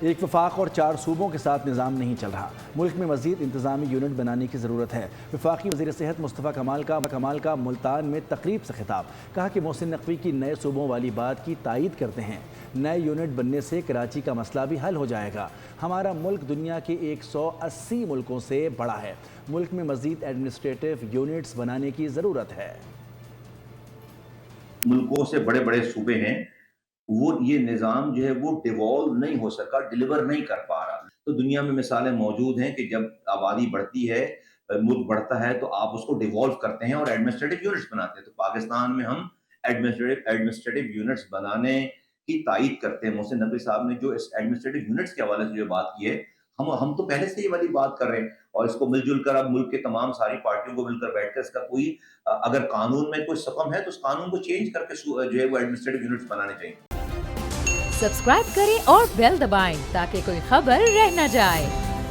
ایک وفاق اور 4 صوبوں کے ساتھ نظام نہیں چل رہا، ملک میں مزید انتظامی یونٹ بنانے کی ضرورت ہے۔ وفاقی وزیر صحت مصطفیٰ کمال کا ملتان میں تقریب سے خطاب، کہا کہ محسن نقوی کی نئے صوبوں والی بات کی تائید کرتے ہیں۔ نئے یونٹ بننے سے کراچی کا مسئلہ بھی حل ہو جائے گا۔ ہمارا ملک دنیا کے 180 ملکوں سے بڑا ہے، ملک میں مزید ایڈمنسٹریٹو یونٹس بنانے کی ضرورت ہے۔ ملکوں سے بڑے بڑے صوبے ہیں، وہ یہ نظام جو ہے وہ ڈیوالو نہیں ہو سکا، ڈیلیور نہیں کر پا رہا۔ تو دنیا میں مثالیں موجود ہیں کہ جب آبادی بڑھتی ہے، ملک بڑھتا ہے، تو آپ اس کو ڈیوالو کرتے ہیں اور ایڈمنسٹریٹو یونٹس بناتے ہیں۔ تو پاکستان میں ہم ایڈمنسٹریٹو یونٹس بنانے کی تائید کرتے ہیں۔ محسن نقوی صاحب نے جو اس ایڈمنسٹریٹو یونٹس کے حوالے سے جو بات کی ہے، ہم تو پہلے سے یہ والی بات کر رہے ہیں، اور اس کو مل جل کر اب ملک کے تمام ساری پارٹیوں کو مل کر بیٹھ کر اس کا کوئی اگر قانون میں کوئی سقم ہے تو اس قانون کو چینج کر کے جو ہے وہ ایڈمنسٹریٹو یونٹس بنانے چاہیے۔ سبسکرائب کریں اور بیل دبائیں تاکہ کوئی خبر رہ نہ جائے۔